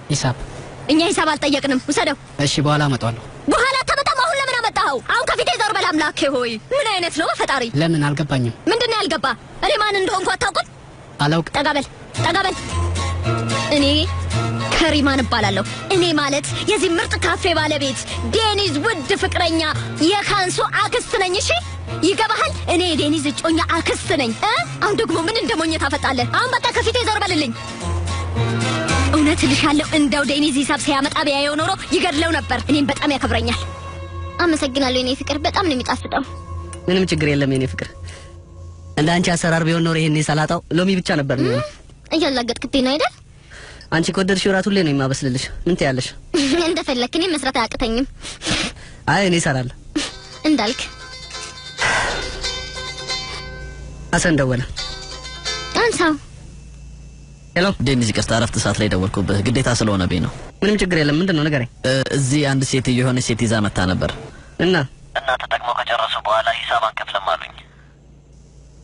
ሂሳብ እኛ ሂሳብ አልጠየቅንም ውሰደው እሺ በኋላ አመጣለሁ በኋላ ተመጣጣው አሁን ለምን አመጣው አሁን ከፊቴ ዞር በል አምላኬ ሆይ ምን አይነት ነው ፈጣሪ ለምን አልገባኝም ምንድነው ያልገባ እኔ ማን እንደሆንኩ አታውቁት አላውቅ ጠጋበል እኔ ከሪማን እባላለሁ እኔ ማለት የዚህ ምርጥ ካፌ ባለቤት ዴኒዝ ውድ ፍቅረኛ የካንሱ አክስት ነኝ እሺ ይገባሃል እኔ ዴኒዝ ጮኛ አክስት ነኝ አሁን ደግሞ ምን እንደሞኝ ታፈጣለህ አሁን በቃ ከፊቴ ዞር በልልኝ እውነት ልሻለሁ እንደው ዴኒዝ ሂሳብ ሲያመጣ ቢያየው ኖሮ ይገድለው ነበር እኔም በጣም ያከብረኛል አመሰግናለሁ እኔ ፍቅር በጣም ነው የሚጣፍጠው ምንም ችግር የለም የኔ ፍቅር እንደ አንቺ አሰራር ቢሆን ኖሮ ይሄኔ ሰላጣው ሎሚ ብቻ ነበር ነው እያላገጥክብኝ ነው አይደል አንቺ ኮደርሽው ራት ሁሌ ነው የማበስልልሽ ምን ትያለሽ እንደፈለክ እኔ መስራት አያቅተኝም አይ እኔ እሰራለሁ እንዳልክ አሰን ደወለ አንሳው ሄሎ ዴኒዝ ይቅርታ አረፍት ሰዓት ላይ ደወልኩብህ ግዴታ ስለሆነብኝ ነው ምንም ችግር የለም ምንድነው ንገረኝ እዚህ አንድ ሴት የሆነ ሴት ይዛ መጣ ነበር እና ተጠቅመው ከጨረሱ በኋላ ሂሳብ አንከፍልም አሉኝ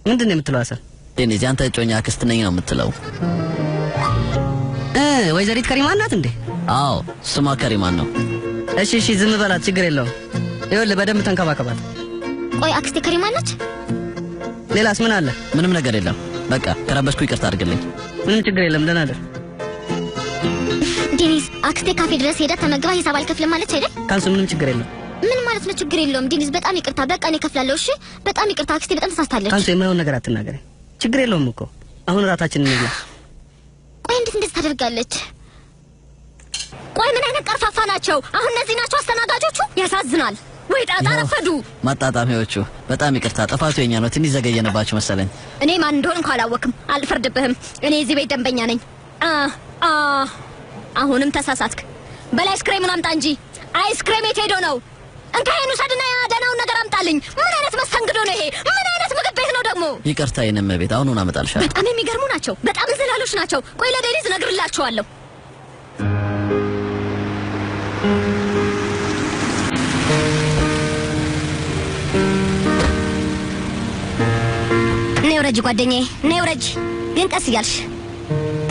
ምንድነው የምትለው አሰን ዴኒዝ አንተ ጮኛ አክስት ነኝ ነው የምትለው ወይዘሪት ከሪማን ናት እንዴ አዎ ስሟ ከሪማን ነው እሺ ዝም በላት ችግር የለውም ይኸውልህ በደንብ ተንከባከባት ቆይ አክስቴ ከሪማን ነች ሌላስ ምን አለ ምንም ነገር የለም በቃ ከረበሽኩ ይቅርታ አድርግልኝ ምንም ችግር የለም ደህና ነህ ዴኒዝ አክስቴ ካፌ ድረስ ሄዳ ተመግባ ሂሳብ አልከፍልም ማለት አይደል ካንሱ ምንም ችግር የለም ምን ማለት ነው ችግር የለውም ዴኒዝ በጣም ይቅርታ በቃ እኔ ከፍላለሁ እሺ በጣም ይቅርታ አክስቴ በጣም ተሳስታለች ካንሱ የማይሆን ነገር አትናገሪ ችግር የለውም እኮ አሁን ራታችንን እንብላ ቆይ እንዴት እንደዚህ ታደርጋለች ቆይ ምን አይነት ቀርፋፋ ናቸው አሁን እነዚህ ናቸው አስተናጋጆቹ ያሳዝናል ወይ ጣጣ ረፈዱ ማጣጣሚዎቹ በጣም ይቅርታ ጥፋቱ የኛ ነው ትንሽ ዘገየነባችሁ መሰለኝ እኔ ማን እንደሆነ እንኳን አላወቅም አልፈርድብህም እኔ እዚህ ቤት ደንበኛ ነኝ አሁንም ተሳሳትክ በላይ አይስክሬሙን አምጣ እንጂ አይስክሬም የት ሄዶ ነው እንካይኑ ሰድና ያደናውን ነገር አምጣልኝ ምን አይነት መስተንግዶ ነው ይሄ ምን አይነት ምግብ ቤት ነው ደግሞ ይቅርታ የነመ ቤት አሁን አመጣልሻለሁ በጣም የሚገርሙ ናቸው በጣም እንዝላሎች ናቸው ቆይ ለዴኒዝ ነግርላችኋለሁ ነውረጅ ጓደኛዬ ነውረጅ ግን ቀስ ይያልሽ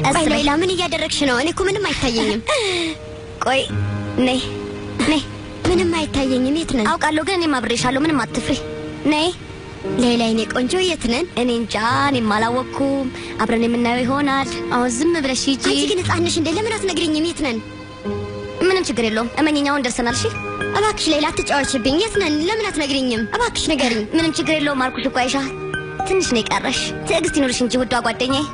ቀስ ሌላ ምን እያደረግሽ ነው እኔ እኮ ምንም አይታየኝም ቆይ ነይ ምንም አይታየኝም የት ነን አውቃለሁ ግን እኔ ማብሬሻለሁ ምንም አትፍሪ ነይ ሌላ እኔ ቆንጆ የት ነን እኔ እንጃ እኔም አላወቅኩም አብረን የምናየው ይሆናል አሁን ዝም ብለሽ ሂጂ አንቺ ግን ህፃንሽ እንደ ለምን አትነግሪኝም የት ነን ምንም ችግር የለውም እመኝኛውን ደርሰናል እሺ እባክሽ ሌላ አትጫወችብኝ የት ነን ለምን አትነግሪኝም እባክሽ ንገሪኝ ምንም ችግር የለውም አልኩሽ እኮ አይሻ ትንሽ ነው የቀረሽ ትዕግስት ይኖርሽ እንጂ ውዷ ጓደኛዬ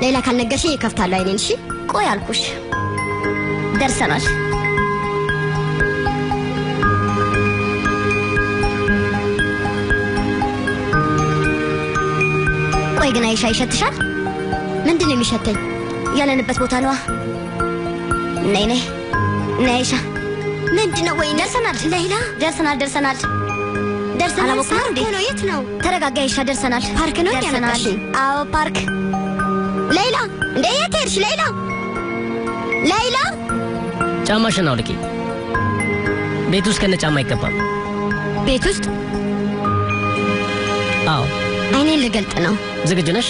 ሌላ ካልነገርሽኝ ይከፍታለሁ አይኔን እሺ ቆይ አልኩሽ ደርሰናል ቆይ ግን አይሻ ይሸትሻል ምንድን ነው የሚሸተኝ ያለንበት ቦታ ነዋ ነይ አይሻ ምንድን ነው ወይ ደርሰናል ሌላ ደርሰናል አላወቅኩም እንዴ ነው የት ነው ተረጋጋ አይሻ ደርሰናል ፓርክ ነው ያመጣሽ አዎ ፓርክ ሌላ እንዴ የት ሄድሽ ሌላ ጫማሽን አውልቂ ቤት ውስጥ ከነ ጫማ አይገባም ቤት ውስጥ አዎ አይኔን ልገልጥ ነው ዝግጁ ነሽ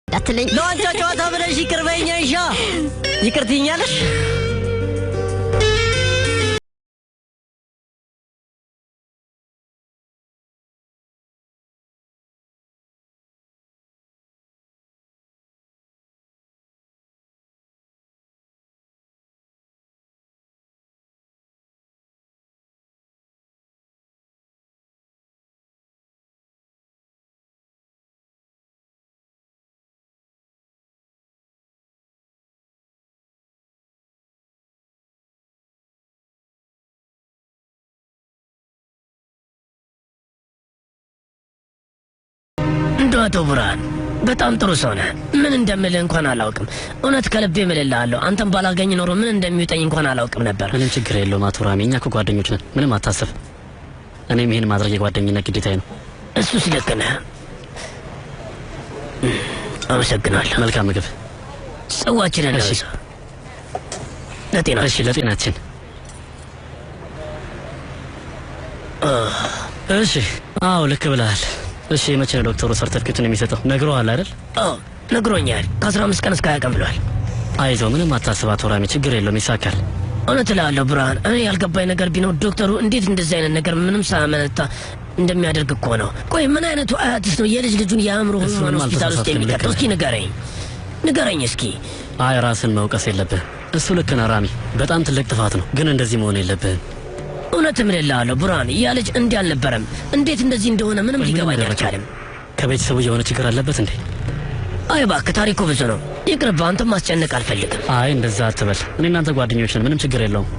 አትለኝ ለአንቺ ጨዋታ ብለሽ ይቅር በይኝ አይሻ ይቅር ትይኛለሽ አቶ ብርሃን በጣም ጥሩ ሰው ነህ። ምን እንደምልህ እንኳን አላውቅም። እውነት ከልቤ እምልልሃለሁ። አንተም ባላገኝ ኖሮ ምን እንደሚውጠኝ እንኳን አላውቅም ነበር። ምንም ችግር የለውም አቶ ራሚ፣ እኛ እኮ ጓደኞች ነን። ምንም አታስብ። እኔም ይሄን ማድረግ የጓደኝነት ግዴታዬ ነው። እሱስ ልክ ነህ። አመሰግናለሁ። መልካም ምግብ። ጽዋችንን እሺ። ለጤናችን። እሺ፣ ለጤናችን። እሺ። አዎ ልክ ብለሃል። እሺ፣ መቼ ነው ዶክተሩ ሰርተፍኬቱን የሚሰጠው? ነግሮሃል አይደል? አዎ ነግሮኛል። ከ15 ቀን እስከ 20 ቀን ብሏል። አይዞህ፣ ምንም አታስብ አቶ ራሚ፣ ችግር የለውም፣ ይሳካል። እውነት እላለሁ ብርሃን፣ እኔ ያልገባኝ ነገር ቢኖር ዶክተሩ እንዴት እንደዚህ አይነት ነገር ምንም ሳያመነታ እንደሚያደርግ እኮ ነው። ቆይ ምን አይነቱ አያትስ ነው የልጅ ልጁን የአእምሮ ህሙማን ሆስፒታል ውስጥ የሚቀጥለው? እስኪ ንገረኝ እስኪ። አይ ራስን መውቀስ የለብህም። እሱ ልክ ነህ ራሚ፣ በጣም ትልቅ ጥፋት ነው፣ ግን እንደዚህ መሆን የለብህም። እውነት እምልልሃለሁ ብርሃን፣ ያ ልጅ እንዲህ አልነበረም። እንዴት እንደዚህ እንደሆነ ምንም ሊገባኝ አልቻለም። ከቤተሰቡ የሆነ ችግር አለበት እንዴ? አይ እባክህ፣ ታሪኩ ብዙ ነው። ይቅርብህ፣ አንተም ማስጨነቅ አልፈልግም። አይ እንደዛ አትበል። እኔ እናንተ ጓደኞች ነን፣ ምንም ችግር የለውም።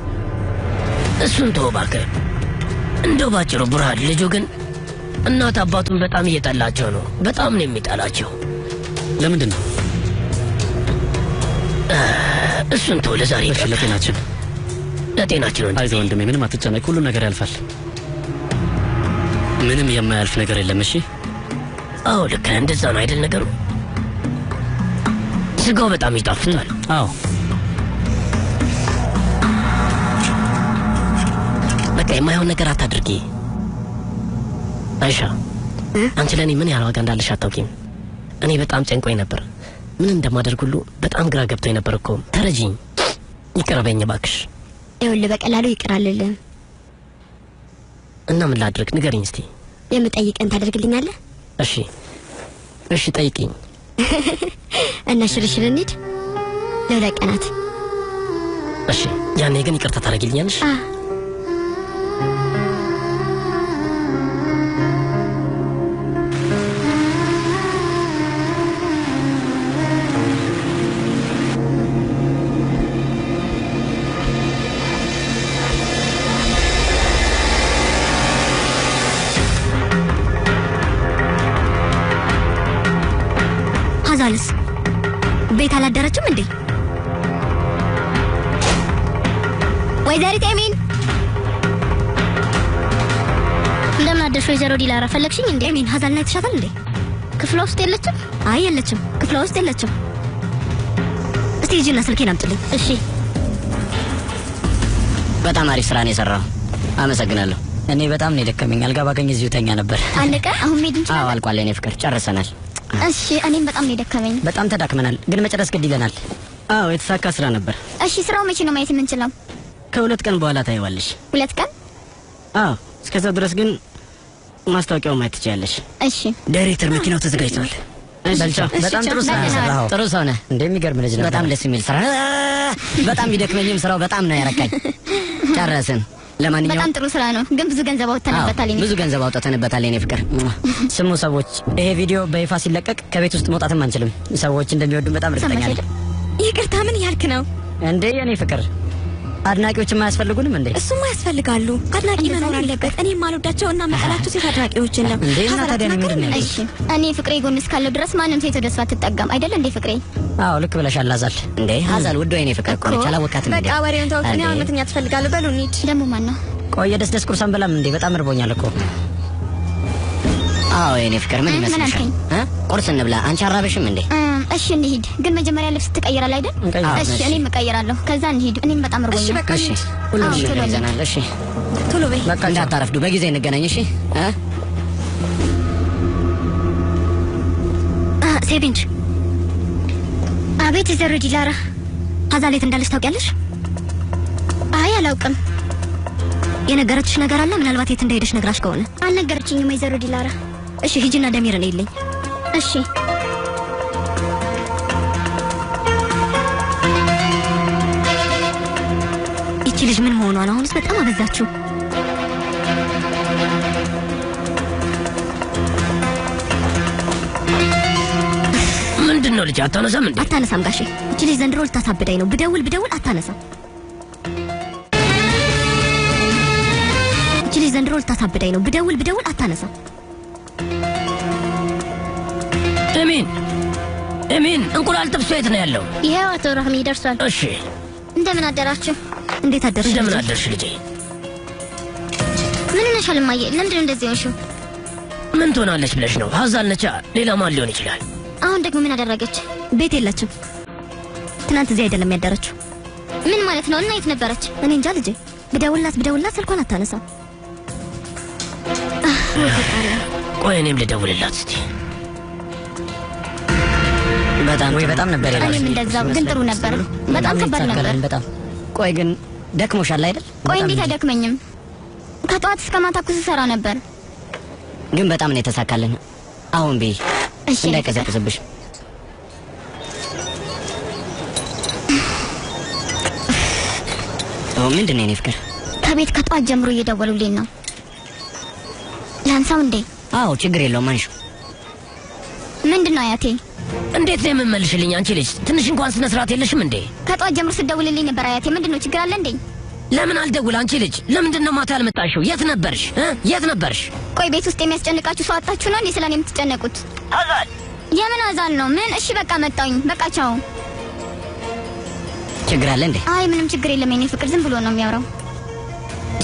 እሱን ተወው እባክህ። እንደው ባጭሩ ብርሃን፣ ልጁ ግን እናት አባቱን በጣም እየጠላቸው ነው። በጣም ነው የሚጠላቸው። ለምንድን ነው? እሱን ተወው ለዛሬ። እሺ፣ ለጤናችን ወንድሜ። አይዞህ ወንድሜ፣ ምንም አትጨነቅ፣ ሁሉ ነገር ያልፋል። ምንም የማያልፍ ነገር የለም። እሺ። አዎ ልክ ነህ፣ እንደዛ ነው አይደል ነገሩ? ስጋው በጣም ይጣፍጣል። አዎ በቃ የማይሆን ነገር አታድርጊ አይሻ። አንቺ ለእኔ ምን ያህል ዋጋ እንዳለሽ አታውቂም። እኔ በጣም ጨንቆኝ ነበር። ምን እንደማደርግ ሁሉ በጣም ግራ ገብቶኝ ነበር እኮ። ተረጂኝ፣ ይቅር በይኝ እባክሽ። ይኸውልህ በቀላሉ ይቅር አልልህም። እና ምን ላድርግ ንገሪኝ እስቲ። የምጠይቅህን ታደርግልኛለህ? እሺ ጠይቂኝ። እና ሽርሽር እንሂድ ለ2 ቀናት። እሺ፣ ያኔ ግን ይቅርታ ታደርጊልኛለሽ? ሀዛልስ ቤት አላደረችም እንዴ? ወይዘሪት ኤሚን እንደምን አደርሽ ወይዘሮ ዲላራ? ፈለግሽኝ እንዴ? ኤሚን ሀዛል ላይ ተሻታል እንዴ? ክፍሏ ውስጥ የለችም? አይ የለችም፣ ክፍሏ ውስጥ የለችም። እስቲ ሂጂና ስልኬን አምጥልኝ። እሺ። በጣም አሪፍ ስራ ነው የሰራው። አመሰግናለሁ። እኔ በጣም ነው የደከመኝ። አልጋ ባገኝ እዚሁ ተኛ ነበር። አለቀ? አሁን መሄድ እንችላለን? አዎ አልቋል። የኔ ፍቅር ጨርሰናል። እሺ፣ እኔም በጣም ነው የደከመኝ። በጣም ተዳክመናል፣ ግን መጨረስ ግድ ይለናል። አዎ የተሳካ ስራ ነበር። እሺ፣ ስራው መቼ ነው ማየት የምንችለው? ከ2 ቀን በኋላ ታይዋለሽ። 2 ቀን? አዎ፣ እስከዛ ድረስ ግን ማስታወቂያው ማየት ትችያለሽ። እሺ። ዳይሬክተር መኪናው ተዘጋጅቷል። በጣም ጥሩ ስራ ሰራው። ጥሩ ሰው ነህ። እንደሚገርም ልጅ ነው። በጣም ደስ የሚል ስራ። በጣም ይደክመኝም ስራው በጣም ነው ያረካኝ። ጨረስን። ለማንኛውም በጣም ጥሩ ስራ ነው፣ ግን ብዙ ገንዘብ አውጥተንበታል። ብዙ ገንዘብ አውጥተንበታል የኔ ፍቅር። ስሙ ሰዎች፣ ይሄ ቪዲዮ በይፋ ሲለቀቅ ከቤት ውስጥ መውጣትም አንችልም። ሰዎች እንደሚወዱ በጣም እርግጠኛ ነኝ። ይቅርታ፣ ምን ያልክ ነው እንዴ የኔ ፍቅር? አድናቂዎች የማያስፈልጉንም እንዴ? እሱማ ያስፈልጋሉ። አድናቂ መኖር አለበት። እኔ የማልወዳቸው እና መጠላቸው ሴት አድናቂዎችን ነው እንዴ። እና ታዲያ ምንድን ነው? እሺ፣ እኔ ፍቅሬ ጎን እስካለው ድረስ ማንም ሴት ወደሷ አትጠጋም አይደል እንዴ ፍቅሬ? አዎ ልክ ብለሻል አዛል። እንዴ አዛል ውድ የኔ ፍቅር እኮ ነች፣ አላወቃትም እንዴ? በቃ ወሬውን ተውት። እኔ አሁን መተኛ ትፈልጋለሁ። በሉ እንሂድ። ደግሞ ማን ነው? ቆይ ደስ ቁርስ አንበላም እንዴ? በጣም እርቦኛል እኮ። አዎ የኔ ፍቅር ምን ይመስልሻል? ቁርስ እንብላ። አንቺ አራበሽም እንዴ? እሺ እንሂድ፣ ግን መጀመሪያ ልብስ ትቀይራለህ አይደል? እሺ፣ እኔም እቀይራለሁ። ከዛ እንሂድ። እኔም በጣም እርቦኛል። እሺ፣ ሁሉም ይዘናል። እሺ፣ ቶሎ በይ። በቃ እንዳታረፍዱ፣ በጊዜ እንገናኝ። እሺ። ሴቪንጅ። አቤት ወይዘሮ ዲላራ። ሀዛል የት እንዳለች ታውቂያለሽ? አይ አላውቅም። የነገረችሽ ነገር አለ? ምናልባት የት እንደሄደች ነግራሽ ከሆነ። አልነገረችኝም ወይዘሮ ዲላራ። እሺ ሂጂና ደሚርን ይልኝ። እሺ። ይቺ ልጅ ምን መሆኗ ነው? አሁንስ በጣም አበዛችሁ። ምንድነው ልጅ አታነሳም እንዴ? አታነሳም ጋሼ። ይቺ ልጅ ዘንድሮ ልታሳብዳኝ ነው። ብደውል አታነሳም። ይቺ ልጅ ዘንድሮ ልታሳብዳኝ ነው። ብደውል አታነሳም። እሚን እንቁላል ጥብሱ የት ነው ያለው? ይሄው አቶ ራህሚ ደርሷል። እሺ እንደምን አደራችሁ? እንዴት አደርሽ? እንደምን አደርሽ ልጄ? ምን ነሻል ማየ? ለምንድን እንደዚህ ሆንሽው? ምን ትሆናለች ብለሽ ነው? ሀዛል ነቻ። ሌላ ማን ሊሆን ይችላል? አሁን ደግሞ ምን አደረገች? ቤት የለችም። ትናንት እዚህ አይደለም ያደረችው። ምን ማለት ነው? እና የት ነበረች? እኔ እንጃ ልጄ። ብደውልላት ስልኳን አታነሳም። ቆይ እኔም ልደውልላት እስቲ። በጣም ነበር ያለው። እኔም እንደዛው። ግን ጥሩ ነበር። በጣም ከባድ ነበር። በጣም ቆይ ግን ደክሞሻል አይደል? ቆይ እንዴት አይደክመኝም? ከጠዋት እስከ ማታ እኮ ስሰራ ነበር። ግን በጣም ነው የተሳካልን። አሁን ቤ እሺ እንዳይቀዘቅዝብሽ። ምንድን ነው የኔ ፍቅር? ከቤት ከጠዋት ጀምሮ እየደወሉልኝ ነው። ላንሳው እንዴ? አዎ ችግር የለውም አንሹ። ምንድን ነው አያቴ? እንዴት ነው የምመልሽልኝ? አንቺ ልጅ ትንሽ እንኳን ስነ ስርዓት የለሽም እንዴ? ከጠዋት ጀምሮ ስትደውልልኝ ነበር አያቴ። ምንድን ነው ችግር አለ እንዴ? ለምን አልደውል? አንቺ ልጅ ለምንድን ነው ማታ ያልመጣሽው? የት ነበርሽ? የት ነበርሽ? ቆይ ቤት ውስጥ የሚያስጨንቃችሁ ሰው አጣችሁ ነው እንዴ ስለኔ የምትጨነቁት? አዛል የምን አዛል ነው? ምን? እሺ በቃ መጣሁኝ። በቃ ቻው። ችግር አለ እንዴ? አይ ምንም ችግር የለም የኔ ፍቅር፣ ዝም ብሎ ነው የሚያወራው።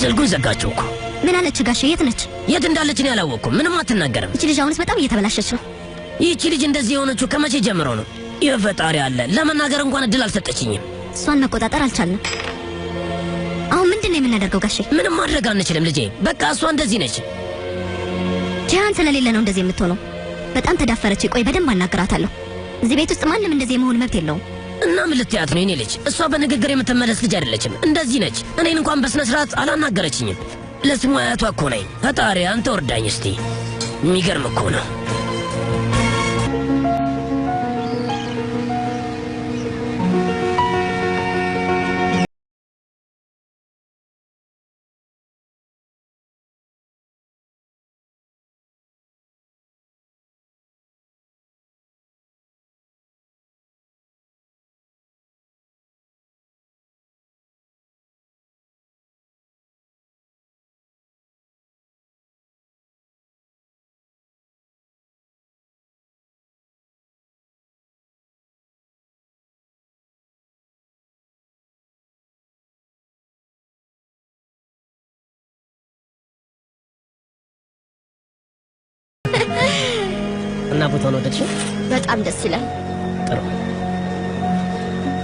ስልኩን ዘጋቸው እኮ። ምን አለች ጋሼ? የት ነች? የት እንዳለች ነው ያላወቅኩም። ምንም አትናገርም። እቺ ልጅ አሁንስ በጣም እየተበላሸች ነው። ይህቺ ልጅ እንደዚህ የሆነችው ከመቼ ጀምሮ ነው? የፈጣሪ አለ። ለመናገር እንኳን እድል አልሰጠችኝም። እሷን መቆጣጠር አልቻልንም። አሁን ምንድን ነው የምናደርገው ጋሼ? ምንም ማድረግ አንችልም ልጄ። በቃ እሷ እንደዚህ ነች። ጂሃን ስለሌለ ነው እንደዚህ የምትሆነው። በጣም ተዳፈረች። ቆይ በደንብ አናግራታለሁ። እዚህ ቤት ውስጥ ማንም እንደዚህ የመሆን መብት የለውም። እና ምን ልትያት ነው? የኔ ልጅ እሷ በንግግር የምትመለስ ልጅ አይደለችም። እንደዚህ ነች። እኔን እንኳን በስነ ስርዓት አላናገረችኝም። ለስሙ አያቷ እኮ ነኝ። ፈጣሪ አንተ ወርዳኝ እስቲ። የሚገርም እኮ ነው። እና ቦታውን ወደድሽ? በጣም ደስ ይላል። ጥሩ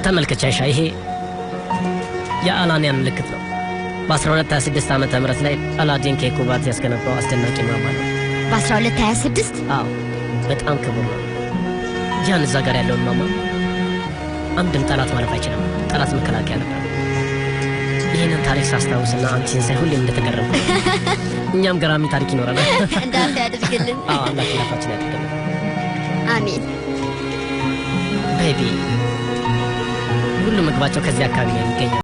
ተመልከች አይሻ፣ ይሄ የአላንያን ምልክት ነው። በ1226 ዓመተ ምህረት ላይ አላዲን ኬኩባት ያስገነባው አስደናቂ ማማ ነው። በ1226? አዎ በጣም ክቡር ነው። ጂሃን እዛ ጋር ያለውን ማማ አንድም ጠላት ማለፍ አይችልም። ጠላት መከላከያ ነበር። ይህንን ታሪክ ሳስታውስና አንቺን ሳይ ሁሌም እንደተገረምኩ እኛም ገራሚ ታሪክ ይኖራል። እንዳንተ ያድርግልን። አዎ አምላክ ይላፋችን ያድርግልን። አሜን። ቤቢ ሁሉ ምግባቸው ከዚህ አካባቢ ነው የሚገኘው።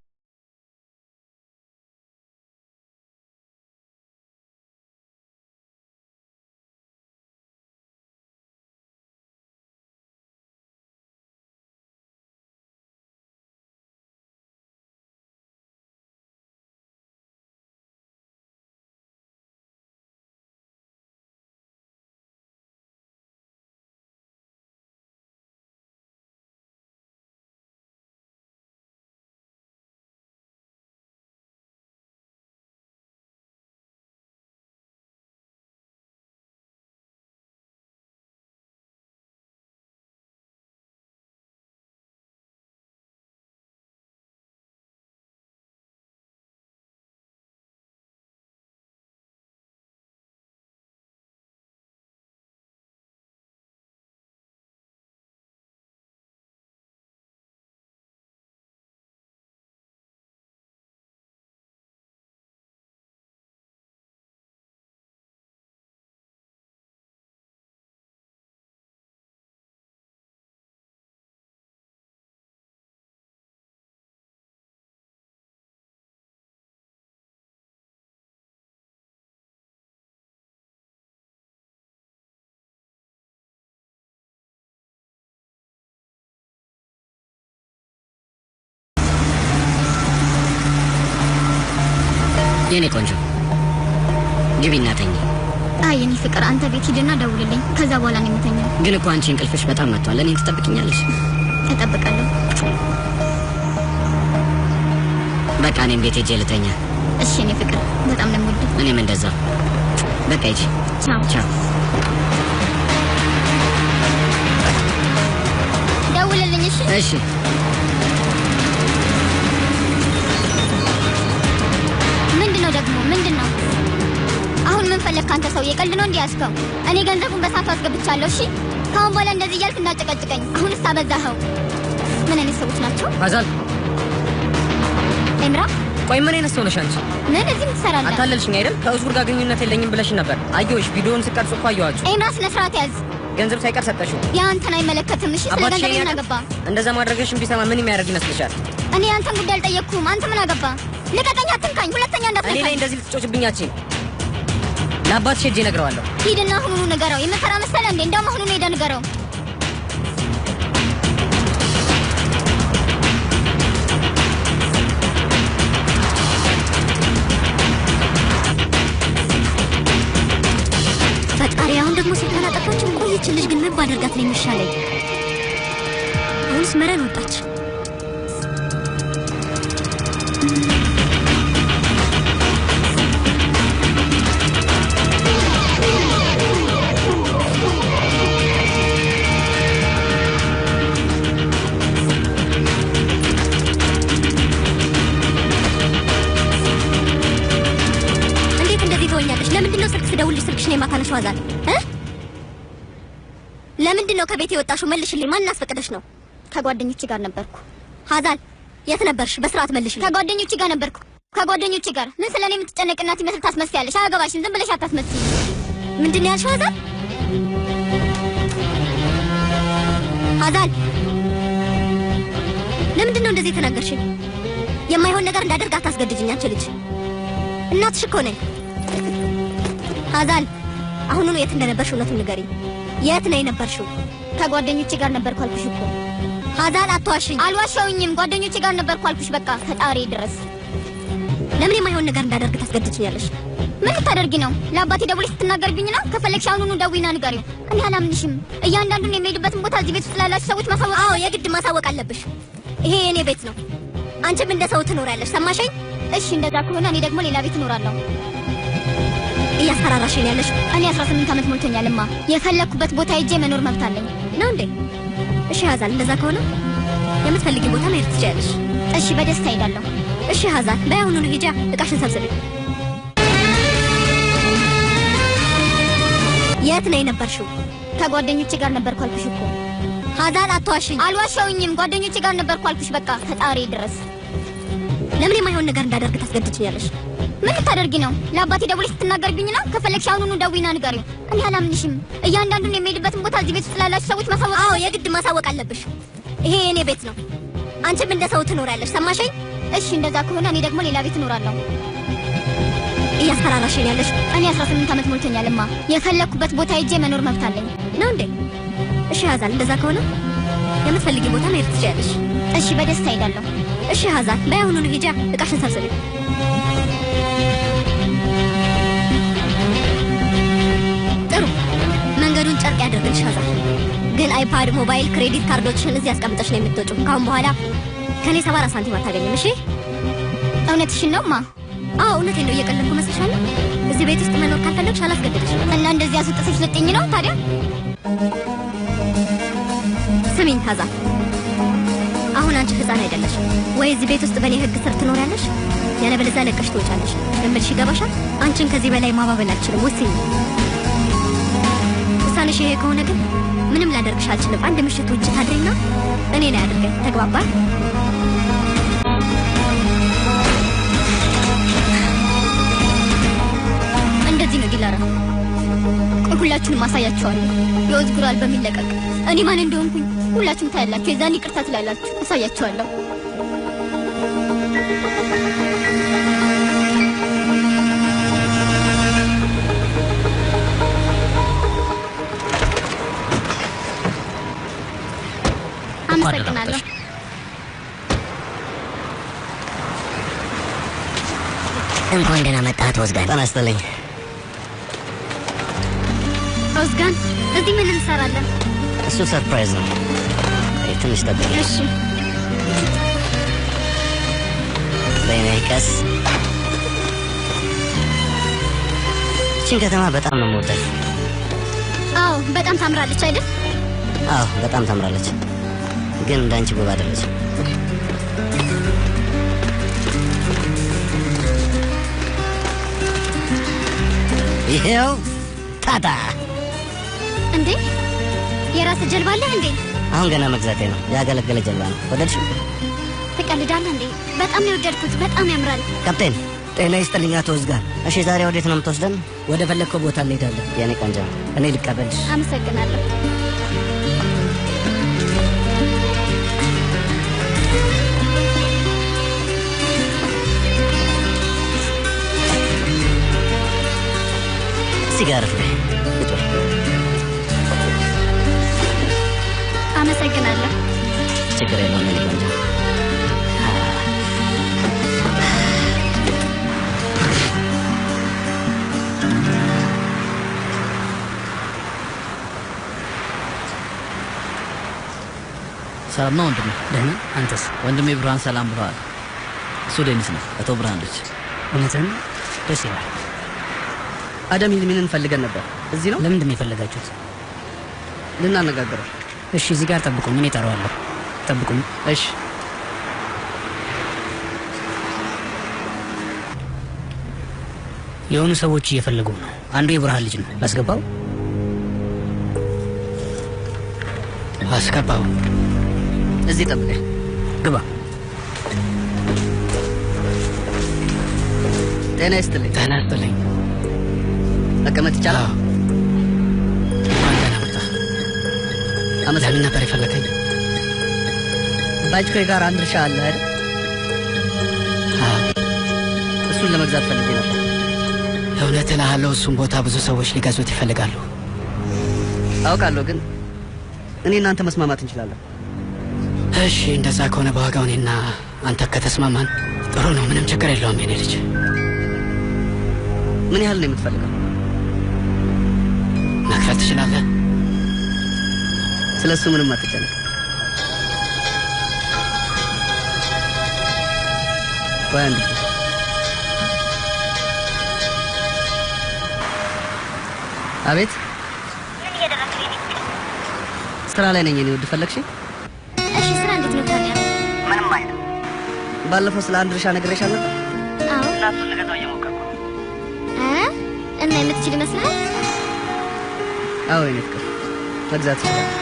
የኔ ቆንጆ ግቢ እና ተኝ። አይ እኔ ፍቅር አንተ ቤት ሂድና ደውልልኝ ከዛ በኋላ ነው የምተኛው ግን እኮ አንቺ እንቅልፍሽ በጣም መጥቷል እኔን ትጠብቂኛለሽ እጠብቃለሁ በቃ እኔም ቤት ሄጄ ልተኛ እሺ እኔ ፍቅር በጣም ነው የምወድህ እኔም እንደዛ በቃ ሂጂ ቻው ቻው ደውልልኝ እሺ እሺ ምንድነው ደግሞ ምንድነው አሁን ምን ፈለክ አንተ ሰው የቀልድ ነው እንዲያስከው እኔ ገንዘቡን በሳቱ አስገብቻለሁ እሺ ካሁን በኋላ እንደዚህ እያልክ እንዳጨቀጭቀኝ አሁንስ አበዛኸው ምን አይነት ሰዎች ናቸው አዛል ኤምራ ቆይ ምን አይነት ሰው ነሽ አንቺ ምን እዚህ ትሰራለህ አታለልሽኝ አይደል ከኡዝጉር ጋር ግንኙነት የለኝም ብለሽ ነበር አየሁሽ ቪዲዮውን ስቀርጽ እኮ አየኋችሁ ኤምራ ስነ ስርዓት ያዝ ገንዘብ ሳይቀር ሰጠሽው ያ አንተን አይመለከትም እሺ ስለ ገንዘብ ምን አገባ እንደዛ ማድረግሽን ቢሰማ ምን የሚያደርግ ይመስልሻል እኔ አንተን ጉዳይ አልጠየቅኩም አንተ ምን አገባ ልቀቀኝ አትንካኝ ሁለተኛ እንዳትነካኝ እኔ ላይ እንደዚህ ልትጮችብኛችን ለአባትሽ ሄጄ እነግረዋለሁ ሂድና አሁኑኑ ንገረው የምትሰራ መሰለ እንዴ እንደውም አሁኑኑ ሄደህ ንገረው ፈጣሪ አሁን ደግሞ ስልጣን አጠፋችን ቆየች ልጅ ግን ምን ባደርጋት ነው የሚሻለኝ አሁንስ መረን ወጣች ለምንድነው ስልክ ስደውልሽ ስልክሽ ነው የማታነሺው አዛል ለምንድነው ከቤት የወጣሽው መልሽልኝ ማን አስፈቀደሽ ነው ከጓደኞቼ ጋር ነበርኩ አዛል የት ነበርሽ በስርዓት መልሽልኝ ከጓደኞቼ ጋር ነበርኩ ከጓደኞቼ ጋር ምን ስለኔ የምትጨነቅናት ይመስል ታስመስያለሽ አያገባሽም ዝም ብለሽ አታስመስይ ምንድነው ያልሽው አዛል አዛል ለምንድነው እንደዚህ ተናገርሽ የማይሆን ነገር እንዳደርግ አታስገድጂኝ አንቺ ልጅ እናትሽ እኮ ነኝ አዛል አሁን የት እንደነበርሽ እውነቱን ንገሪኝ የት ነው የነበርሽው ከጓደኞቼ ጋር ነበርኩ አልኩሽ እኮ አዛል አትዋሽኝ አልዋሻውኝም ጓደኞቼ ጋር ነበርኩ አልኩሽ በቃ ከጣሪ ድረስ ለምን የማይሆን ነገር እንዳደርግ ታስገድጂኛለሽ ምን ልታደርጊ ነው ለአባቴ ደውለሽ ስትናገርብኝ ነው ከፈለግሽ አሁኑኑ ደውይና ንገሪው እኔ አላምንሽም እያንዳንዱን የሚሄድበትን ቦታ እዚህ ቤት ውስጥ ላላችሁ ሰዎች ማሳወቅ አዎ የግድ ማሳወቅ አለብሽ ይሄ የኔ ቤት ነው አንቺም እንደ ሰው ትኖሪያለሽ ሰማሽኝ እሺ እንደዛ ከሆነ እኔ ደግሞ ሌላ ቤት እኖራለሁ እያስፈራራሽኝ ያለሽ እኔ 18 ዓመት ሞልቶኛልማ የፈለኩበት ቦታ ሄጄ መኖር መብት አለኝ ነው እንዴ እሺ ሀዛል እንደዛ ከሆነ የምትፈልጊ ቦታ መሄድ ትችያለሽ እሺ በደስታ ሄዳለሁ እሺ ሀዛል በአሁኑኑ ሂጂ እቃሽን ሰብስቢ የት ነው የነበርሽው ከጓደኞቼ ጋር ነበርኩ አልኩሽ እኮ ሀዛል አትዋሽኝ አልዋሻውኝም ጓደኞቼ ጋር ነበርኩ አልኩሽ በቃ ከጣሪ ድረስ ለምን የማይሆን ነገር እንዳደርግ ታስገድጂኛለሽ ምን ልታደርጊ ነው ለአባቴ ደውለሽ ስትናገርብኝ ነው ከፈለግሽ አሁኑኑ ደውይና ንገሪው እኔ አላምንሽም እያንዳንዱን የሚሄድበትን ቦታ እዚህ ቤት ውስጥ ላላችሁ ሰዎች ማሳወቅ አዎ የግድ ማሳወቅ አለብሽ ይሄ የኔ ቤት ነው አንቺም እንደ ሰው ትኖሪያለሽ ሰማሽኝ እሺ እንደዛ ከሆነ እኔ ደግሞ ሌላ ቤት እኖራለሁ እያስፈራራሽኝ ያለሽ እኔ 18 ዓመት ሞልቶኛልማ የፈለኩበት ቦታ ሄጄ መኖር መብት አለኝ ነው እንዴ እሺ ሀዛል እንደዛ ከሆነ የምትፈልጊ ቦታ መሄድ ትችያለሽ እሺ በደስታ ሄዳለሁ እሺ ሀዛል በአሁኑኑ ሂጂ እቃሽን ሰብስቢ ጥሩ መንገዱን ጨርቅ ያደርግልሽ ሀዛል ግን አይፓድ ሞባይል ክሬዲት ካርዶችን እዚህ አስቀምጠሽ ነው የምትወጪው ካሁን በኋላ ከኔ 74 ሳንቲም አታገኝም እሺ እውነትሽን ነው ማ አዎ እውነቴን ነው እየቀለድኩ መስልሻለሁ እዚህ ቤት ውስጥ መኖር ካልፈለግሽ አላስገድድሽም እና እንደዚህ አስወጥተሽ ልጥኝ ነው ታዲያ ስሚኝ ሀዛል አሁን አንቺ ህፃን አይደለሽ ወይ እዚህ ቤት ውስጥ በኔ ህግ ስር ትኖሪያለሽ ያለበለዚያ ለቀሽ ትወጫለሽ ለምልሽ ይገባሻል አንቺን ከዚህ በላይ ማባበል አልችልም ወስኝ ውሳኔሽ ይሄ ከሆነ ግን ምንም ላደርግሽ አልችልም አንድ ምሽት ውጭ ታድሪና እኔ ላይ አድርገኝ ተግባባን እንደዚህ ነው ዲላራ ሁላችሁንም አሳያችኋለሁ የኡዝጉር አልበም ይለቀቅ እኔ ማን እንደሆንኩኝ ሁላችሁም ታያላችሁ የዛን ይቅርታ ትላላችሁ አሳያችኋለሁ አመሰግናለሁ እንኳን ደህና መጣህ ተወዝጋኝ ጤና ይስጥልኝ ኦዝጋን እዚህ ምን እንሰራለን? እሱ ሰርፕራይዝ ነው። ትንሽ ጠብቅ። እሺ በይነቀስ እቺን ከተማ በጣም ነው የምወዳት። አዎ በጣም ታምራለች አይደል? አዎ በጣም ታምራለች፣ ግን እንዳንቺ ውብ አይደለች። ይሄው ታታ እንዴ የራስ ጀልባ አለ እንዴ? አሁን ገና መግዛቴ ነው። ያገለገለ ጀልባ ነው። ወደድሽው? ትቀልዳለህ እንዴ? በጣም ነው የወደድኩት። በጣም ያምራል። ካፕቴን ጤና ይስጥልኝ አቶ ወዝጋን። እሺ ዛሬ ወዴት ነው የምትወስደን? ወደ ፈለግከው ቦታ እንሄዳለን። የኔ ቆንጆ እኔ ልቀበልሽ። አመሰግናለሁ። ሲጋር ፍሬ አመሰግናለሁ። ችግር የለውም የኔ ቆንጆ። ሰላም ነው ወንድሜ? ደህና። አንተስ? ወንድሜ ብርሃን ሰላም ብለዋል። እሱ ዴኒስ ነው፣ አቶ ብርሃን ልጅ። እውነትን? ደስ ይላል። አደም ምን እንፈልገን ነበር? እዚህ ነው? ለምንድን ነው የፈለጋችሁት? ልናነጋግረው። እሺ እዚህ ጋር ጠብቁኝ፣ እኔ እጠራዋለሁ። ጠብቁኝ። እሺ የሆኑ ሰዎች እየፈለጉ ነው። አንዱ የብርሃን ልጅ ነው። አስገባው። አስገባው። እዚህ ጠብቀኝ። ግባ። ጤና ይስጥልኝ። ደህና ይስጥልኝ። መቀመጥ ይቻላል? ደህና መጣ። ለምን ነበር የፈለከኝ? ባጅኮይ ጋር አንድ እርሻ አለ አይደል? እሱን ለመግዛት ፈልጌ ነበር። እውነት እልሃለሁ፣ እሱን ቦታ ብዙ ሰዎች ሊገዙት ይፈልጋሉ። አውቃለሁ፣ ግን እኔ እናንተ መስማማት እንችላለን። እሺ እንደዛ ከሆነ በዋጋው እኔና አንተ ከተስማማን ጥሩ ነው። ምንም ችግር የለውም የኔ ልጅ። ምን ያህል ነው የምትፈልገው? መክፈል ትችላለህ። ስለሱ ምንም አትጨነቅ። ቆይ አንድ ጊዜ። አቤት። ምን እያደረግህ ነው? ስራ ላይ ነኝ። እኔ ውድ ፈለግሽ? እሺ ስራ እንዴት ነው ታዲያ? ምንም አይደል። ባለፈው ስለ አንድ እርሻ ነግሬሻለሁ። አዎ እናቱን ልገዛው እየሞከርኩ እና የምትችል ይመስላል? አዎ የኔ ፍቅር መግዛት ይችላል።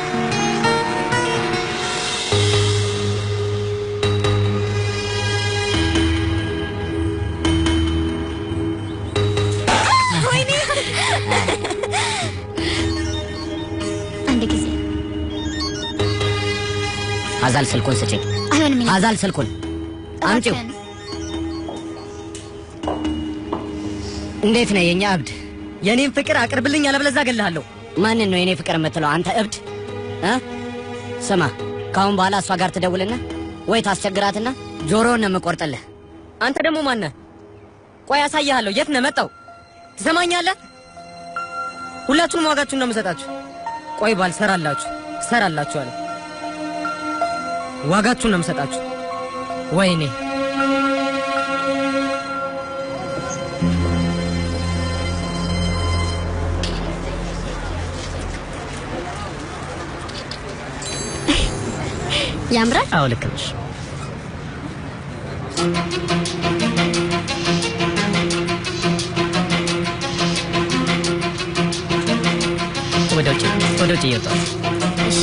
አንድ ጊዜ አዛል ስልኩን ስጪኝ። አይሆንም። አዛል ስልኩን አምጪው። እንዴት ነው የኛ እብድ? የኔን ፍቅር አቅርብልኝ፣ አለበለዚያ እገልሃለሁ። ማንን ነው የኔ ፍቅር የምትለው አንተ እብድ? ስማ፣ ካሁን በኋላ እሷ ጋር ትደውልና ወይ ታስቸግራትና ጆሮውን ነው የምቆርጥልህ። አንተ ደግሞ ማን ነህ? ቆይ አሳይሃለሁ። የት ነው መጣው? ትሰማኛለህ? ሁላችሁም ዋጋችሁን ነው የምሰጣችሁ። ቆይ ባልሰራላችሁ ትሰራላችሁ አለ። ዋጋችሁን ነው የምሰጣችሁ። ወይኔ ያምራል። አዎ ልክ ነሽ። ወደ ውጭ እየወጣሁ። እሺ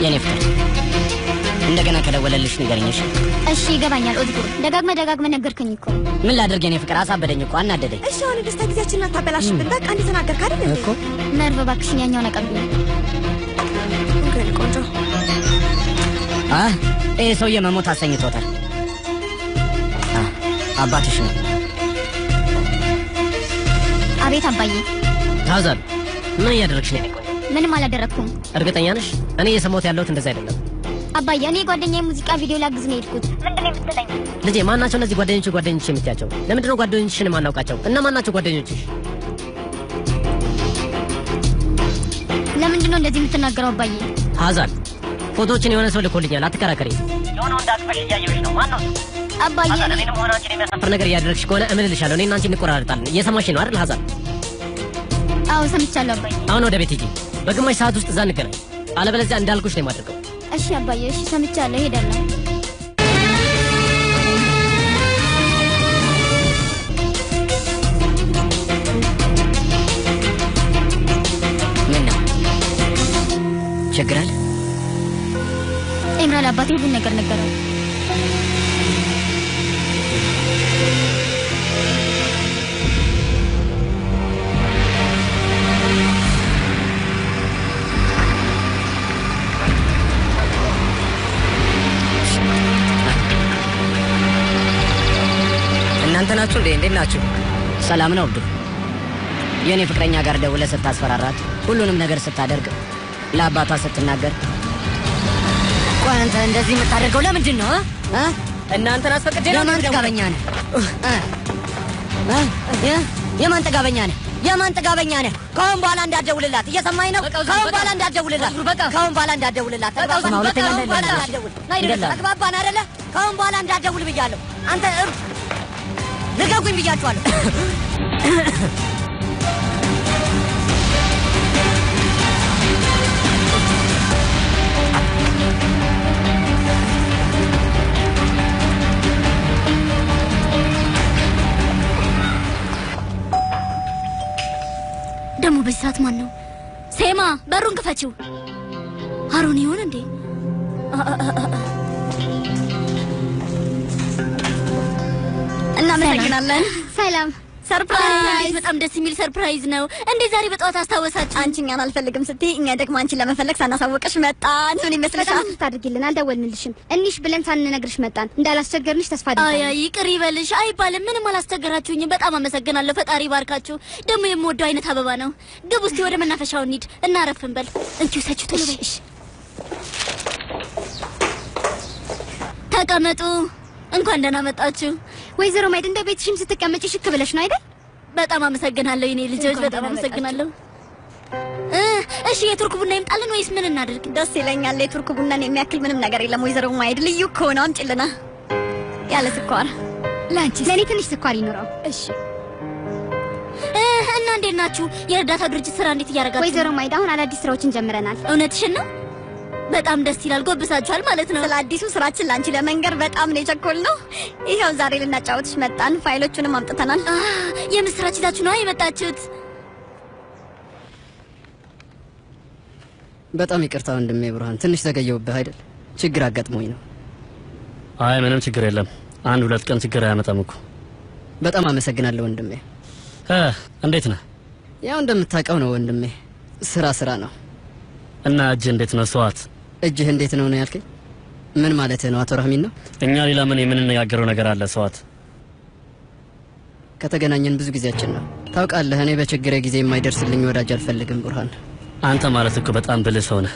የኔ ፍቅር እንደገና ከደወለልሽ ንገሪኝ። እሺ ይገባኛል። ኦዝጉር ደጋግመህ ነገርከኝ እኮ። ምን ላድርግ የኔ ፍቅር? አሳበደኝ እኮ፣ አናደደኝ። እሺ አሁን ደስታ ጊዜያችንን አታበላሽብን። በቃ እንደተናገርክ አይደል እኮ። ነርቭ እባክሽን፣ ያኛውን አቀብኝ። እንግዲህ ቆንጆ ይሄ ሰውዬ መሞት አሰኝቶታል። አባትሽ ነው። አቤት አባዬ። ታዛል ምን እያደረግሽ ነው? ምንም አላደረኩም። እርግጠኛ ነሽ? እኔ የሰማሁት ያለሁት እንደዛ አይደለም። አባዬ እኔ ጓደኛዬ ሙዚቃ ቪዲዮ ላግዝ ነው የሄድኩት። ምንድነው የምትለኝ? ልጄ ማናቸው እነዚህ ጓደኞችሽ የምትያቸው? ለምንድነው ጓደኞችሽን የማናውቃቸው? እና ማናቸው ጓደኞችሽ? ለምንድነው እንደዚህ የምትናገረው አባዬ? ሀዛን ፎቶዎችን የሆነ ሰው ልኮልኛል። አትከራከሪ። የሆነው እንዳትፈሽ እያየሁሽ ነው። ማን ነው? አባዬ እኔንም ሆነ አንቺን የሚያሳፍር ነገር እያደረግሽ ከሆነ እምልልሻለሁ። እኔና አንቺ እንቆራረጣለን። እየሰማሽ ነው አይደል ሀዛን? አዎ ሰምቻለሁ አባዬ። አሁን ወደ ቤት ሂጂ። በግማሽ ሰዓት ውስጥ እዛ እንገናኝ። አለበለዚያ እንዳልኩሽ ነው የማደርገው። እሺ አባዬ፣ እሺ ሰምቻለሁ፣ እሄዳለሁ። ምን ነው ችግር አለ? ኢምራን አባቴ ሁሉን ነገር ነገረው። እናንተ ናችሁ እንዴ? እንዴት ናችሁ? ሰላም ነው አብዱ። የኔ ፍቅረኛ ጋር ደውለህ ስታስፈራራት፣ ሁሉንም ነገር ስታደርግ፣ ለአባቷ ስትናገር፣ ቆይ አንተ እንደዚህ የምታደርገው ለምንድን ነው? እናንተን አስፈቅጄ ነው። የማን ጥጋበኛ ነህ? የማን ጥጋበኛ ነህ? የማን ጥጋበኛ ነህ? ከአሁን በኋላ እንዳትደውልላት። እየሰማኝ ነው? ከአሁን በኋላ እንዳትደውልላት። ከአሁን በኋላ እንዳትደውልላት። ተግባባን አይደለ? ከአሁን በኋላ እንዳትደውል ብያለሁ። አንተ ልቀቁኝ ብያችኋለሁ። ደግሞ በዚህ ሰዓት ማን ነው? ሴማ በሩን ክፈችው። አሮን ይሆን እንዴ? እናመሰግናለን። ሰላም። ሰርፕራይዝ! በጣም ደስ የሚል ሰርፕራይዝ ነው። እንዴ ዛሬ በጠዋት አስታወሳችሁ? አንቺ እኛን አልፈልግም ስትይ እኛ ደግሞ አንቺን ለመፈለግ ሳናሳወቅሽ መጣን። ምን ይመስልሻል? በጣም ታድርጊልን። አልደወልንልሽም። እንሽ ብለን ሳንነግርሽ መጣን። እንዳላስቸገርንሽ ተስፋ አድርጋለሁ። አይ ይቅር ይበልሽ። አይባልም። ምንም አላስቸገራችሁኝም። በጣም አመሰግናለሁ። ፈጣሪ ባርካችሁ። ደግሞ የምወደው አይነት አበባ ነው። ግቡ እስቲ ወደ መናፈሻው እንሂድ እና አረፍን በል። እንቺ ሰጪው ቶሎ በይ። ተቀመጡ። እንኳን ደህና መጣችሁ። ወይዘሮ ማይድ እንደ ቤትሽም ስትቀመጪ ሽክ ብለሽ ነው አይደል? በጣም አመሰግናለሁ የኔ ልጆች፣ በጣም አመሰግናለሁ። እሺ የቱርክ ቡና ይምጣልን ወይስ ምን እናድርግ? ደስ ይለኛል። የቱርክ ቡናን የሚያክል ምንም ነገር የለም። ወይዘሮ ማይድ ልዩ እኮ ነው። አምጪልና ያለ ስኳር። ላንቺ ለኔ ትንሽ ስኳር ይኖረው። እሺ። እና እንዴት ናችሁ? የእርዳታ ድርጅት ስራ እንዴት እያደረጋችሁ? ወይዘሮ ማይድ አሁን አዳዲስ ስራዎችን ጀምረናል። እውነትሽን ነው? በጣም ደስ ይላል። ጎብሳችኋል ማለት ነው። ስለ አዲሱ ስራችን ላንቺ ለመንገር በጣም ነው የቸኮልነው። ይሄው ዛሬ ልናጫወትሽ መጣን። ፋይሎቹንም አምጥተናል። የምስራች ይዛችሁ ነው የመጣችሁት? በጣም ይቅርታ ወንድሜ ብርሃን፣ ትንሽ ዘገየሁብህ አይደል? ችግር አጋጥሞኝ ነው። አይ ምንም ችግር የለም። አንድ ሁለት ቀን ችግር አያመጣም እኮ። በጣም አመሰግናለሁ ወንድሜ። እንዴት ነህ? ያው እንደምታውቀው ነው ወንድሜ፣ ስራ ነው። እና እጅህ እንዴት ነው ሰዋት? እጅህ እንዴት ነው ነው ያልከኝ? ምን ማለትህ ነው አቶ ረህሚን ነው? እኛ ሌላ ምን የምንነጋገረው ነገር አለ ሰዋት? ከተገናኘን ብዙ ጊዜያችን ነው። ታውቃለህ፣ እኔ በችግሬ ጊዜ የማይደርስልኝ ወዳጅ አልፈልግም ብርሃን። አንተ ማለት እኮ በጣም ብልህ ሰው ነህ።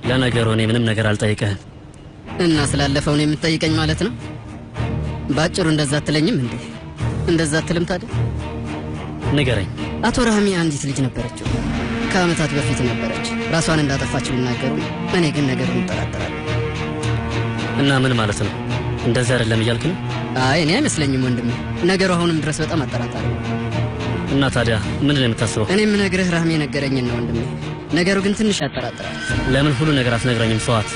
ለነገሩ እኔ ምንም ነገር አልጠይቅህም። እና ስላለፈው ነው የምትጠይቀኝ ማለት ነው? ባጭሩ እንደዛ አትለኝም እንዴ? እንደዛ አትልም ታዲያ? ንገረኝ። አቶ ረህሚ አንዲት ልጅ ነበረችው። ከአመታት በፊት ነበረች። ራሷን እንዳጠፋች ቢናገሩ እኔ ግን ነገሩን እጠራጠራለሁ። እና ምን ማለት ነው? እንደዛ አይደለም እያልክ ነው? አይ እኔ አይመስለኝም ወንድሜ። ነገሩ አሁንም ድረስ በጣም አጠራጣሪ ነው። እና ታዲያ ምንድን ነው የምታስበው? እኔ የምነግርህ ረህሚ የነገረኝን ነው ወንድሜ። ነገሩ ግን ትንሽ ያጠራጥራል። ለምን ሁሉ ነገር አትነግረኝም ሰዋት?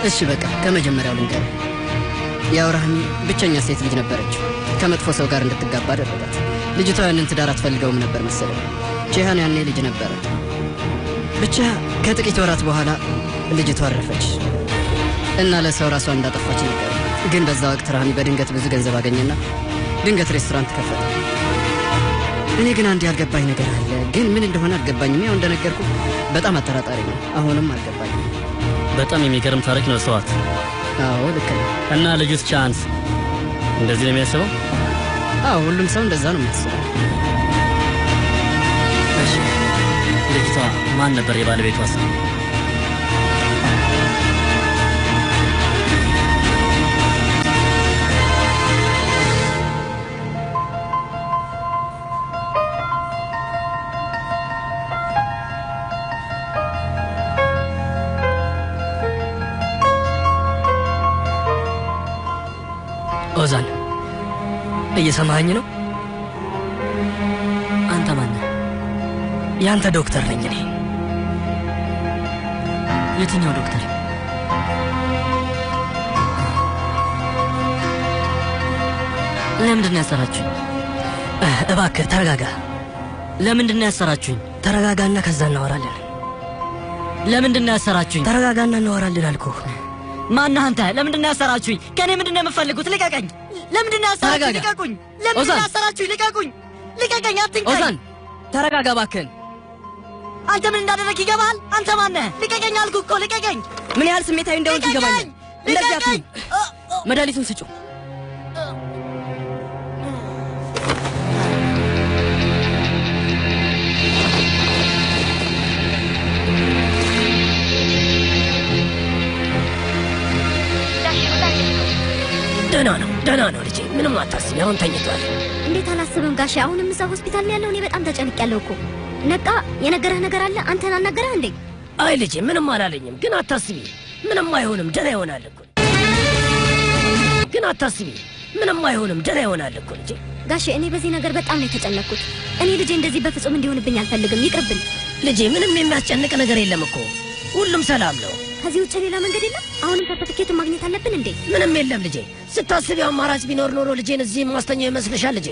እሺ በቃ ከመጀመሪያው ልንገርህ። ያው ረህሚ ብቸኛ ሴት ልጅ ነበረችው። ከመጥፎ ሰው ጋር እንድትጋባ አደረጋት። ልጅቷ ያንን ትዳር አትፈልገውም ነበር መሰለኝ። ጂሃን ያኔ ልጅ ነበረ። ብቻ ከጥቂት ወራት በኋላ ልጅቷ አረፈች እና ለሰው ራሷን እንዳጠፋች ነገር። ግን በዛ ወቅት ረህሚ በድንገት ብዙ ገንዘብ አገኘና ድንገት ሬስቶራንት ከፈተ። እኔ ግን አንድ ያልገባኝ ነገር አለ፣ ግን ምን እንደሆነ አልገባኝም። ያው እንደነገርኩ በጣም አጠራጣሪ ነው። አሁንም አልገባኝም። በጣም የሚገርም ታሪክ ነው ሰዋት። አዎ ልክ ነው። እና ልጁስ ቻንስ እንደዚህ ነው የሚያስበው? አዎ ሁሉም ሰው እንደዛ ነው የሚያስበው። እሺ ልጅቷ ማን ነበር የባለቤቷ ስም? ኦዛን እየሰማኸኝ ነው? አንተ ማን ነህ? ያንተ ዶክተር ነኝ እኔ። የትኛው ዶክተር? ለምንድን ነው ያሰራችሁኝ? እባክህ ተረጋጋ። ለምንድን ነው ያሰራችሁኝ? ተረጋጋና ከዛ እናወራለን። ለምንድን ነው ያሰራችሁኝ? ተረጋጋና እናወራለን አልኩህ። ማነህ አንተ? ለምንድን ነው ያሰራችሁኝ? ከኔ ምንድን ነው የምትፈልጉት? ልቀቀኝ! ለምንድን ነው ያሰራችሁኝ? ልቀቁኝ! ለምንድን ነው ያሰራችሁኝ? ልቀቁኝ! ልቀቀኝ! አትንካኝ! ኦዛን ተረጋጋ እባክህን። አንተ ምን እንዳደረግ ይገባል? አንተ ማነህ? ልቀቀኝ አልኩህ እኮ ልቀቀኝ! ምን ያህል ስሜታዊ እንደሆንክ ይገባኛል። እንደዚህ አትሁን። መድኃኒቱን ስጪው። ደህና ነው ልጄ፣ ምንም አታስቢ። አሁን ተኝቷል። እንዴት አላስብም ጋሼ? አሁንም እዛ ሆስፒታል ነው ያለው። እኔ በጣም ተጨንቄያለሁ እኮ። ነቃ? የነገረህ ነገር አለ? አንተን አናገረህ እንዴ? አይ ልጄ፣ ምንም አላለኝም። ግን አታስቢ፣ ምንም አይሆንም። ደህና ይሆናል እኮ። ግን አታስቢ፣ ምንም አይሆንም። ደህና ይሆናል እኮ ልጄ። ጋሼ እኔ በዚህ ነገር በጣም ነው የተጨነቅኩት። እኔ ልጄ እንደዚህ በፍጹም እንዲሆንብኝ አልፈልግም። ይቅርብን ልጄ። ምንም የሚያስጨንቅ ነገር የለም እኮ። ሁሉም ሰላም ነው። ከዚህ ውጭ ሌላ መንገድ የለም? አሁንም ሰርተፊኬቱን ማግኘት አለብን እንዴ? ምንም የለም ልጄ። ስታስቢው አማራጭ ቢኖር ኖሮ ልጄን እዚህ ማስተኛው ይመስልሻል ልጄ?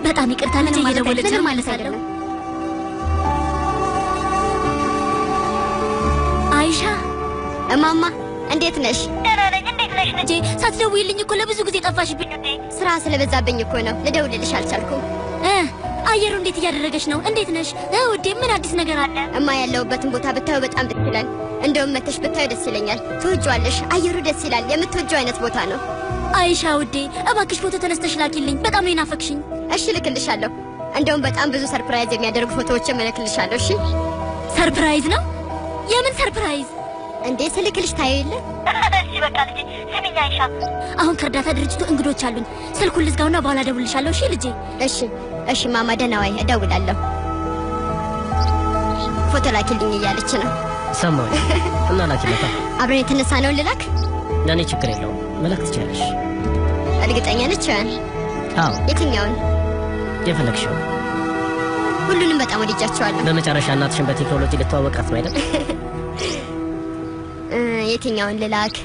በጣም ይቅርታ ልጄ፣ እየደወለች ነው ማለት አይደለም። አይሻ እማማ እንዴት ነሽ? ደህና ነኝ። እንዴት ነሽ ልጄ? ሳትደውይልኝ እኮ ለብዙ ጊዜ ጠፋሽብኝ። ስራ ስለበዛብኝ እኮ ነው ልደውልልሽ አልቻልኩም። አየሩ እንዴት እያደረገች ነው? እንዴት ነሽ ውዴ? ምን አዲስ ነገር አለ? እማ ያለሁበትን ቦታ ብታዩ በጣም ደስ ይላል። እንደውም መተሽ ብታዩ ደስ ይለኛል። ትወጂዋለሽ። አየሩ ደስ ይላል። የምትወጂው አይነት ቦታ ነው። አይሻ ውዴ እባክሽ ፎቶ ተነስተሽ ላኪልኝ። በጣም ነው የናፈቅሽኝ። እሺ ልክልሻለሁ። እንደውም በጣም ብዙ ሰርፕራይዝ የሚያደርጉ ፎቶዎችን እልክልሻለሁ። እሺ ሰርፕራይዝ ነው? የምን ሰርፕራይዝ? እንዴ ስልክልሽ ታዩ የለ? እሺ በቃ ልጄ ስሚኝ አይሻ፣ አሁን ከእርዳታ ድርጅቱ እንግዶች አሉኝ። ስልኩን ልዝጋውና በኋላ እደውልልሻለሁ። እሺ ልጄ? እሺ እሺ ማማ ደህና ዋይ። እደውላለሁ። ፎቶ ላኪልኝ እያለች ነው። ሰማሁኝ እና ላኪለታ። አብረን የተነሳ ነው ልላክ? ለእኔ ችግር የለውም፣ መላክ ትችያለሽ። እርግጠኛ ነች? አዎ። የትኛውን? የፈለግሽው። ሁሉንም በጣም ወድጃቸዋለሁ። በመጨረሻ እናትሽን በቴክኖሎጂ ልትዋወቃት ነው አይደል? የትኛውን ልላክ?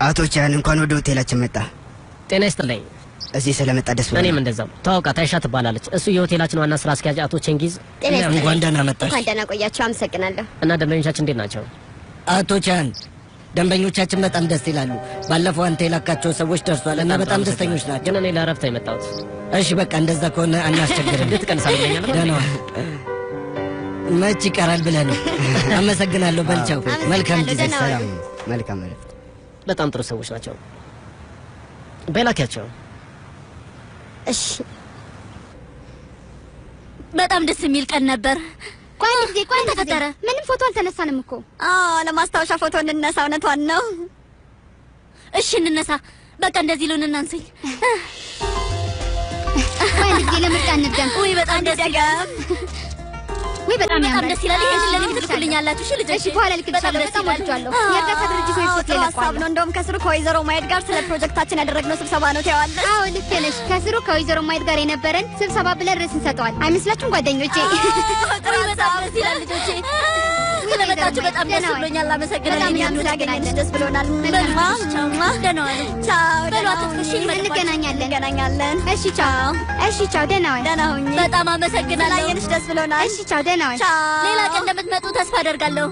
አቶ ቻን እንኳን ወደ ሆቴላችን መጣ። ጤና ይስጥልኝ። እዚህ ስለመጣ ደስ ብሎኛል። እኔም እንደዛው። ተዋውቃት፣ አይሻ ትባላለች። እሱ የሆቴላችን ዋና ስራ አስኪያጅ አቶ ቼንጊዝ። ጤና ይስጥልኝ። እንኳን ደህና መጣሽ። እንኳን ደህና ቆያችሁ። አመሰግናለሁ። እና ደንበኞቻችን እንዴት ናቸው? አቶ ቻን ደንበኞቻችን በጣም ደስ ይላሉ። ባለፈው አንተ የላካቸው ሰዎች ደርሷል እና በጣም ደስተኞች ናቸው። ግን እኔ ለእረፍት የመጣሁት። እሺ በቃ እንደዛ ከሆነ አናስቸግርም። ልትቀንሳለኝ? ደህና መች ይቀራል ብለህ ነው። አመሰግናለሁ። በልቻው መልካም ጊዜ። ሰላም። መልካም እረፍት። በጣም ጥሩ ሰዎች ናቸው። በላኪያቸው። እሺ በጣም ደስ የሚል ቀን ነበር። ቆይ አንድ ጊዜ ምንም ፎቶ አልተነሳንም እኮ። ለማስታወሻ ፎቶ እንነሳ። እውነቷን ነው። እሺ እንነሳ። በቃ እንደዚህ ሉን እናንሰኝ። ቆይ አንድ ጊዜ ለምርጫ እንድገም። ውይ በጣም ደስ ይላል። ወይ በጣም ደስ ይላል። ይሄን ለኔ ትልኩልኛላችሁ? እሺ ልጆች፣ እሺ በኋላ ልክልሻለሁ። በጣም ወድጃለሁ። የእርዳታ ድርጅቶች ጥሩ ሀሳብ ነው። እንደውም ከስሩ ከወይዘሮ ማየት ጋር ስለ ፕሮጀክታችን ያደረግነው ስብሰባ ነው ታያለሽ። አዎ ልክ ነሽ። ከስሩ ከወይዘሮ ማየት ጋር የነበረን ስብሰባ ብለን ርዕስ እንሰጠዋል። አይመስላችሁም ጓደኞቼ? ጥሩ በጣም ደስ ይላል ልጆቼ። ስለመጣችሁ በጣም ደስ ብሎኛል። አመሰግናለሁ። እኛም ስላገኘንሽ ደስ ብሎናል። በልማ ደህና ዋሉ። ቻው። በሏት እሺ፣ እንገናኛለን። እሺ ቻው። እሺ ቻው። ደህና ዋል። ደህና ሁኚ። በጣም አመሰግናለሁ። ስላየንሽ ደስ ብሎናል። እሺ ቻው። ደህና ዋል። ሌላ ቀን እንደምትመጡ ተስፋ አደርጋለሁ።